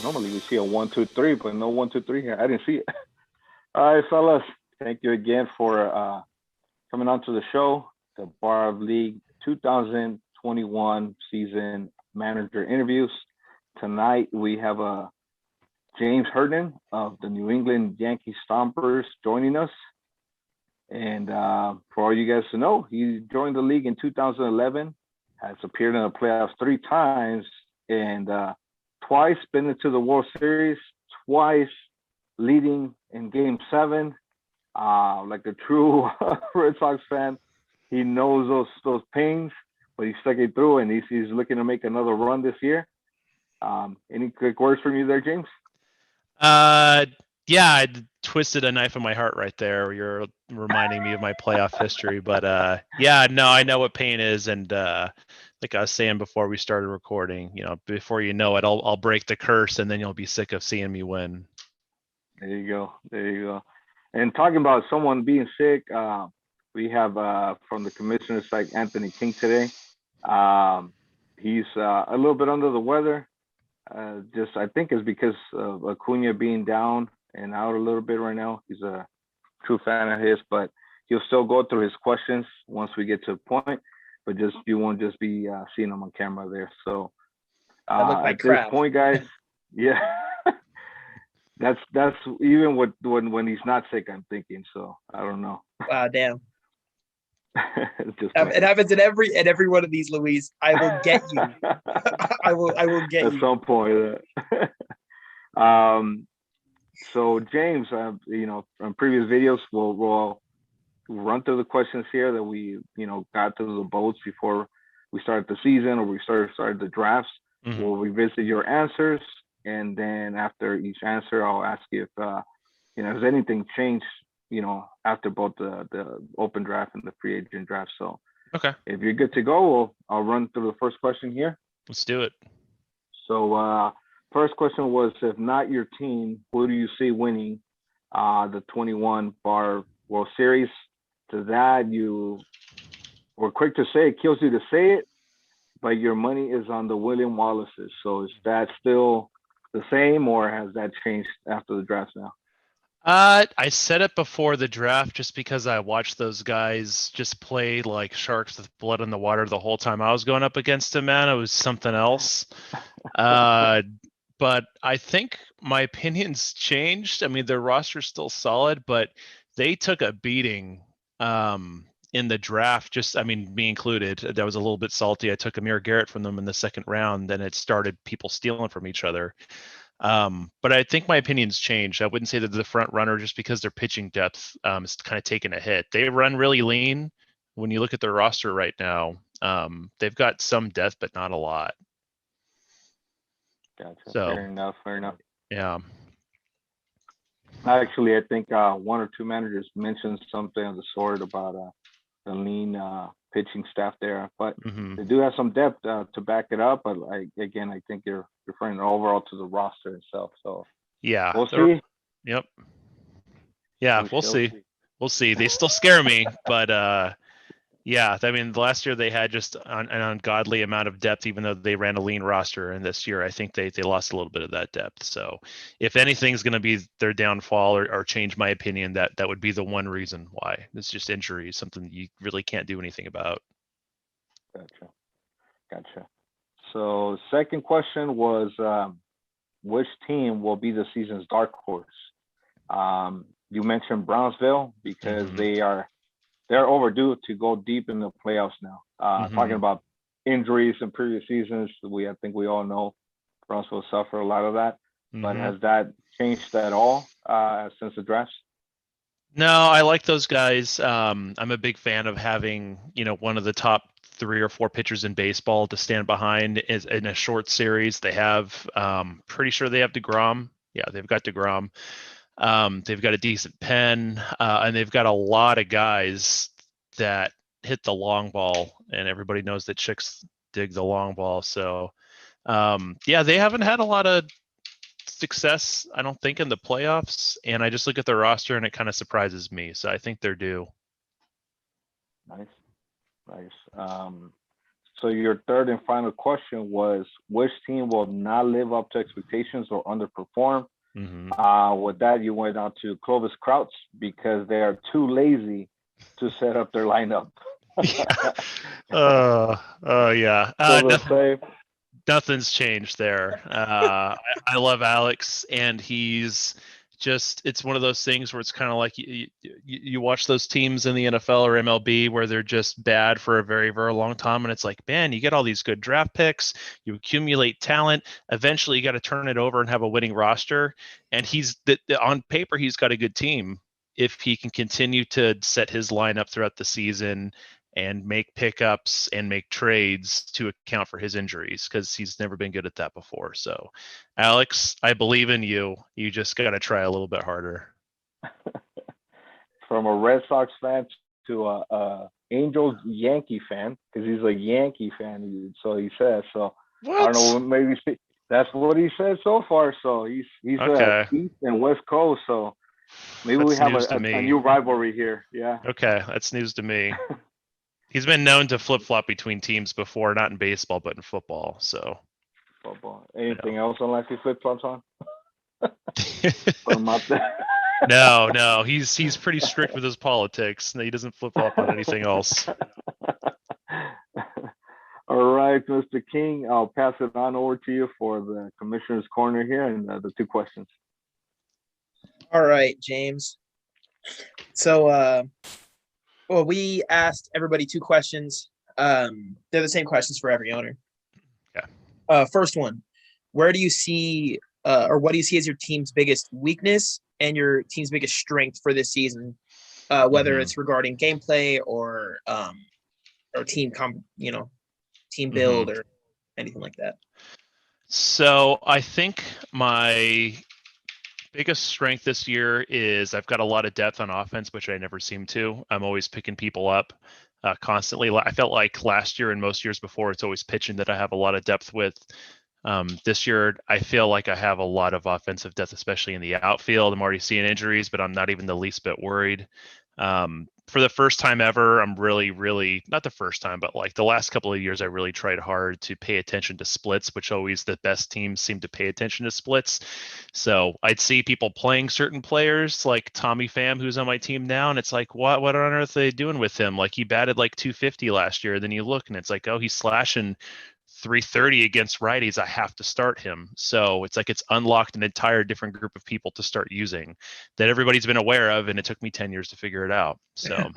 Normally we see a 1-2-3, but no 1-2-3 here. I didn't see it. All right, fellas. Thank you again for coming on to the show, the BARB League 2021 season manager interviews. Tonight we have James Herndon of the New England Yankee Stompers joining us. And for all you guys to know, he joined the league in 2011, has appeared in the playoffs 3 times, and twice been into the World Series, twice leading in Game 7. Like a true Red Sox fan, he knows those pains, but he's stuck it through, and he's looking to make another run this year. Any quick words from you there, James? Yeah, I twisted a knife in my heart right there. You're reminding me of my playoff history, but yeah, no, I know what pain is, and like I was saying before we started recording, before you know it, I'll break the curse, and then you'll be sick of seeing me win. There you go. And talking about someone being sick, we have from the commissioner's side, Anthony King today. He's a little bit under the weather. Just I think it's because of Acuna being down and out a little bit right now. He's a true fan of his, but he'll still go through his questions once we get to the point. But you won't just be seeing him on camera there. So like at crap. this point, guys, yeah, that's even when he's not sick, I'm thinking. So I don't know. Wow, damn. Just it happens in every one of these, Luis. I will get you. I will get at you. some point. So James, from previous videos, we'll run through the questions here that we got through the boats before we started the season or we started the drafts. Mm-hmm. We'll revisit your answers, and then after each answer, I'll ask you if has anything changed after both the open draft and the free agent draft. So okay, if you're good to go, I'll run through the first question here. Let's do it. So first question was, if not your team, who do you see winning the 21 BARB World Series? To that, you were quick to say, it kills you to say it, but your money is on the William Wallaces. So is that still the same, or has that changed after the draft now? I said it before the draft just because I watched those guys just play like sharks with blood in the water the whole time I was going up against them, man. It was something else. But I think my opinion's changed. I mean, their roster's still solid, but they took a beating in the draft. Me included. That was a little bit salty. I took Amir Garrett from them in the second round. Then it started people stealing from each other. But I think my opinion's changed. I wouldn't say that they're the front runner just because their pitching depth is kind of taking a hit. They run really lean. When you look at their roster right now, they've got some depth, but not a lot. Gotcha. So, fair enough. Yeah. Actually, I think one or two managers mentioned something of the sort about the lean pitching staff there, but they do have some depth to back it up. But I think you're referring overall to the roster itself. So yeah, we'll see. Yep. Yeah, we'll see. We'll see. They still scare me, but yeah. I mean, last year they had just an ungodly amount of depth, even though they ran a lean roster. And this year, I think they lost a little bit of that depth. So, if anything's going to be their downfall or change my opinion, that would be the one reason why. It's just injury, something you really can't do anything about. Gotcha. So, second question was, which team will be the season's dark horse? You mentioned Brownsville because they're overdue to go deep in the playoffs now. Talking about injuries in previous seasons, I think we all know Brownsville suffered a lot of that. But has that changed at all since the draft? No, I like those guys. I'm a big fan of having one of the top 3 or 4 pitchers in baseball to stand behind in a short series. They have, pretty sure they have DeGrom. Yeah, they've got DeGrom. They've got a decent pen, and they've got a lot of guys that hit the long ball, and everybody knows that chicks dig the long ball. So, yeah, they haven't had a lot of success, I don't think, in the playoffs, and I just look at their roster and it kind of surprises me. So I think they're due. Nice. So your third and final question was, which team will not live up to expectations or underperform? With that, you went on to Clovis Krauts because they are too lazy to set up their lineup. Yeah. Nothing's changed there. I love Alex, and he's just, it's one of those things where it's kind of like you watch those teams in the NFL or MLB where they're just bad for a very, very long time. And it's like, man, you get all these good draft picks, you accumulate talent. Eventually you got to turn it over and have a winning roster. And on paper, he's got a good team. If he can continue to set his lineup throughout the season and make pickups and make trades to account for his injuries, because he's never been good at that before. So, Alex, I believe in you. You just got to try a little bit harder. From a Red Sox fan to a Angels Yankee fan, because he's a Yankee fan, so he says. So what? I don't know, maybe that's what he said so far. So he's okay. East and West Coast. So maybe that's we have a new rivalry here. Yeah. Okay, that's news to me. He's been known to flip-flop between teams before, not in baseball, but in football. So, football. Anything else unless he flip-flops on? No, he's pretty strict with his politics. He doesn't flip-flop on anything else. All right, Mr. King, I'll pass it on over to you for the commissioner's corner here and the two questions. All right, James. So, well, we asked everybody two questions. They're the same questions for every owner. Yeah. First one, where do you see, or what do you see as your team's biggest weakness and your team's biggest strength for this season? Whether it's regarding gameplay or team build or anything like that. So I think my biggest strength this year is I've got a lot of depth on offense, which I never seem to. I'm always picking people up constantly. I felt like last year and most years before, it's always pitching that I have a lot of depth with. This year, I feel like I have a lot of offensive depth, especially in the outfield. I'm already seeing injuries, but I'm not even the least bit worried. For the first time ever, I'm really, not the first time, but like the last couple of years, I really tried hard to pay attention to splits, which always the best teams seem to pay attention to splits. So I'd see people playing certain players like Tommy Pham, who's on my team now. And it's like, what on earth are they doing with him? Like he batted like 250 last year. Then you look and it's like, oh, he's slashing 330 against righties. I have to start him. So it's like it's unlocked an entire different group of people to start using that everybody's been aware of, and it took me 10 years to figure it out. So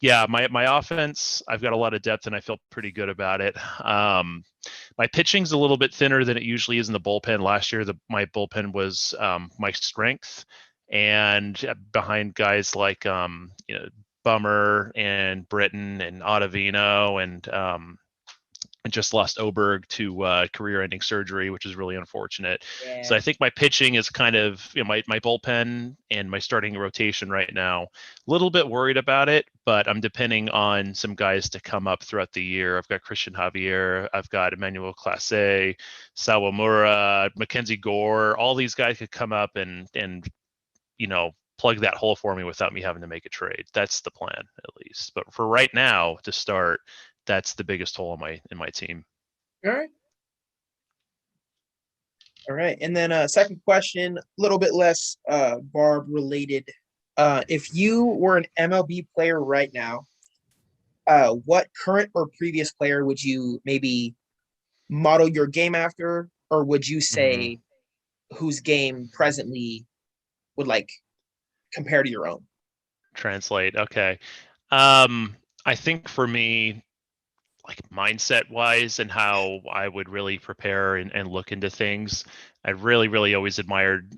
yeah, my offense, I've got a lot of depth and I feel pretty good about it. My pitching's a little bit thinner than it usually is in the bullpen. Last year, my bullpen was my strength, and behind guys like Bummer and Britton and Ottavino and just lost Oberg to career-ending surgery, which is really unfortunate. Yeah. So I think my pitching is kind of my bullpen and my starting rotation right now. A little bit worried about it, but I'm depending on some guys to come up throughout the year. I've got Christian Javier, I've got Emmanuel Clase, Sawamura, Mackenzie Gore. All these guys could come up and plug that hole for me without me having to make a trade. That's the plan, at least. But for right now, to start, that's the biggest hole in my team. All right. And then second question, a little bit less BARB related. If you were an MLB player right now, what current or previous player would you maybe model your game after, or would you say whose game presently would like compare to your own? Translate. Okay. I think for me, like mindset wise and how I would really prepare and look into things, I really always admired,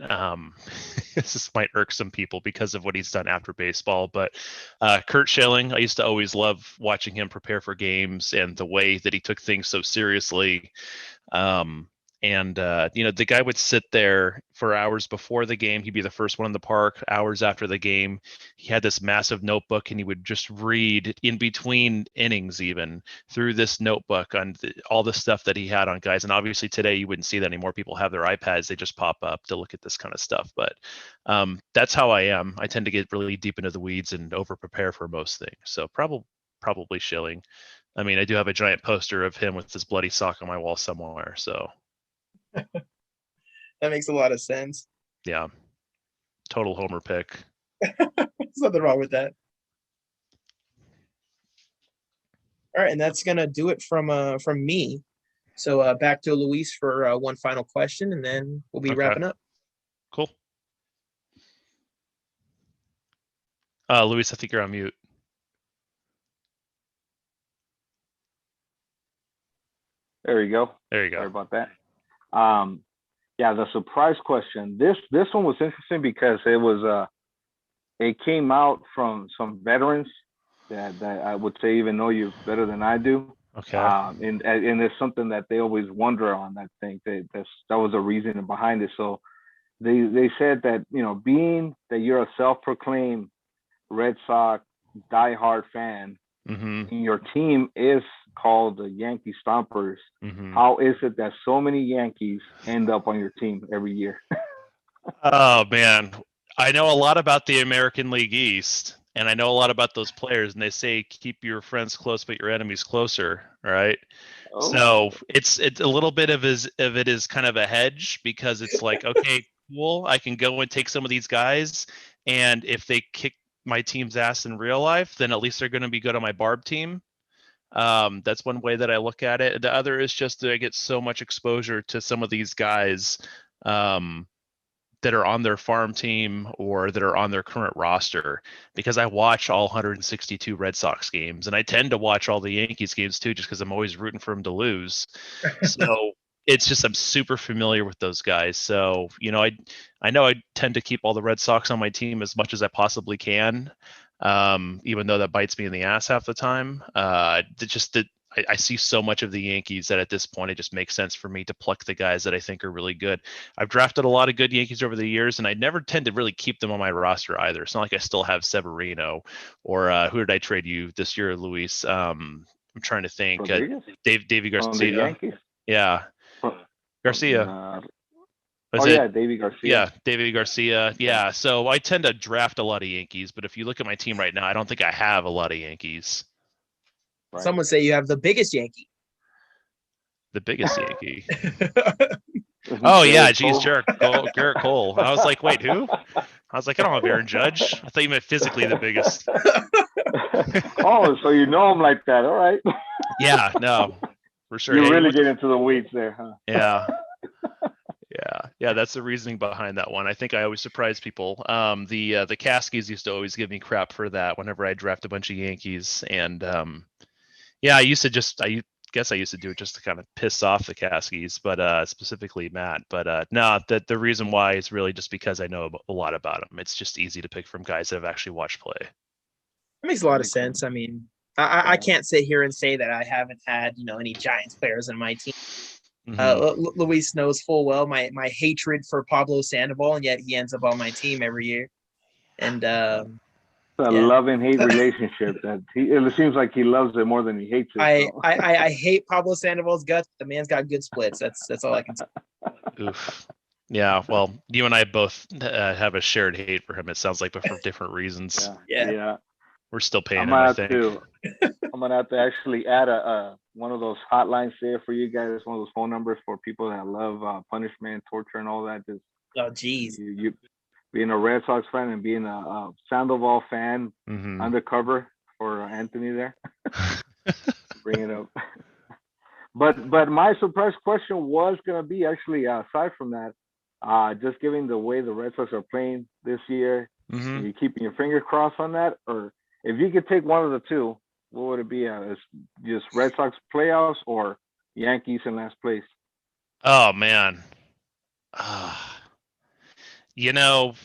this might irk some people because of what he's done after baseball, but Kurt Schilling, I used to always love watching him prepare for games and the way that he took things so seriously. The guy would sit there for hours before the game. He'd be the first one in the park. Hours after the game, he had this massive notebook, and he would just read in between innings, even through this notebook on all the stuff that he had on guys. And obviously today you wouldn't see that anymore. People have their iPads; they just pop up to look at this kind of stuff. But that's how I am. I tend to get really deep into the weeds and over prepare for most things. So probably Schilling. I mean, I do have a giant poster of him with his bloody sock on my wall somewhere. So That makes a lot of sense. yeah, total homer pick. There's nothing wrong with that. All right, and that's gonna do it from me. So back to Luis for one final question, and then we'll be Okay. wrapping up. Cool. Luis, I think you're on mute. There you go. There you Sorry go. about that. Yeah, the surprise question. This one was interesting because it came out from some veterans that I would say even know you better than I do. Okay. And it's something that they always wonder on. I think that was a reason behind it. So they said that, you know, being that you're a self-proclaimed Red Sox diehard fan, Mm-hmm. and your team is called the Yankee Stompers, Mm-hmm. how is it that so many Yankees end up on your team every year? Oh man, I know a lot about the American League East, and I know a lot about those players. And they say keep your friends close, but your enemies closer. Right. Oh, So it's a little bit of it is kind of a hedge, because it's like, okay, cool, I can go and take some of these guys, and if they kick my team's ass in real life, then at least they're going to be good on my BARB team. That's one way that I look at it. The other is just that I get so much exposure to some of these guys that are on their farm team or that are on their current roster, because I watch all 162 Red Sox games, and I tend to watch all the Yankees games too, just because I'm always rooting for them to lose. So it's just I'm super familiar with those guys. So, you know, I know I tend to keep all the Red Sox on my team as much as I possibly can, even though that bites me in the ass half the time. Just that I see so much of the Yankees that at this point it just makes sense for me to pluck the guys that I think are really good. I've drafted a lot of good Yankees over the years, and I never tend to really keep them on my roster either. It's not like I still have Severino or who did I trade you this year, Luis? I'm trying to think. Rodriguez Davey from the Garcia. Yankees. Yeah, Garcia. Was oh it? yeah, Davey Garcia. Yeah, David Garcia. Yeah, so I tend to draft a lot of Yankees, but if you look at my team right now, I don't think I have a lot of Yankees. Right. Some would say you have the biggest Yankee. The biggest Yankee. Oh yeah, geez, Garrett Cole. I was like, wait, who? I was like, I don't have Aaron Judge. I thought you meant physically the biggest. Oh, so you know him like that? All right. Yeah, no, for sure. You Hey, really get into the weeds there, huh? Yeah. Yeah, that's the reasoning behind that one. I think I always surprise people. The Caskies used to always give me crap for that whenever I draft a bunch of Yankees, and yeah, I guess I used to do it just to kind of piss off the Caskies, but specifically Matt. But no, the reason why is really just because I know a lot about them. It's just easy to pick from guys that have actually watched play. That makes a lot of sense. I mean, I can't sit here and say that I haven't had, you know, any Giants players in my team. Luis knows full well my hatred for Pablo Sandoval, and yet he ends up on my team every year. And it's a love and hate relationship that it seems like he loves it more than he hates it. I hate Pablo Sandoval's guts. The man's got good splits. That's all I can say. Oof. Yeah, well, you and I both have a shared hate for him. It sounds like, but for different reasons. Yeah. We're still paying him, I think. I'm gonna have to actually add one of those hotlines there for you guys. One of those phone numbers for people that love punishment, torture, and all that. Just geez. You being a Red Sox fan and being a Sandoval fan, undercover for Anthony there. Bring it up. But my surprise question was gonna be actually aside from that, just given the way the Red Sox are playing this year, are you keeping your finger crossed on that, or if you could take one of the two, what would it be? Is just Red Sox playoffs or Yankees in last place? Oh man, you know,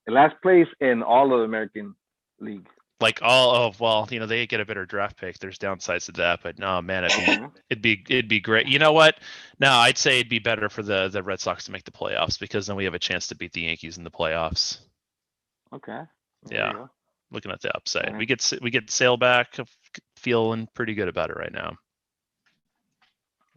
last place in all of the American League. Like well, you know, they get a better draft pick. There's downsides to that, but no, man, it'd be great. You know what? No, I'd say it'd be better for the Red Sox to make the playoffs, because then we have a chance to beat the Yankees in the playoffs. Okay. Yeah. Looking at the upside, we get Sale back, feeling pretty good about it right now.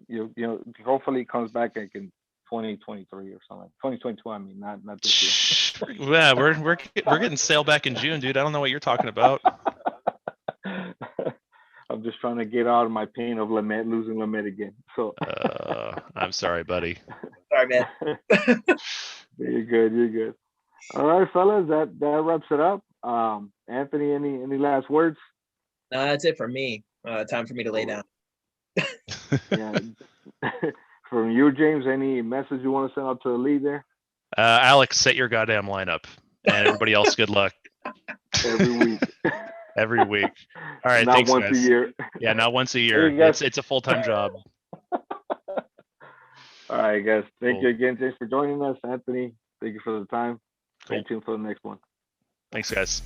You know, hopefully it comes back like in 2023 or something. 2022. I mean, not this year. Yeah, we're getting Sale back in June, dude. I don't know what you're talking about. I'm just trying to get out of my pain of losing Lamet again. So I'm sorry, buddy. Sorry, man. you're good. You're good. All right, fellas, that wraps it up. Anthony, any last words? No, that's it for me. Time for me to lay down. Yeah. From you, James, any message you want to send out to the league there? Alex, set your goddamn lineup, and everybody else, good luck. Every week. Every week. All right, Not thanks, once guys. a year. Yeah, not once a year. Hey, guys. It's a full-time job. All right, guys. Thank Cool. you again, James, for joining us. Anthony, thank you for the time. Stay Cool. tuned for the next one. Thanks, guys.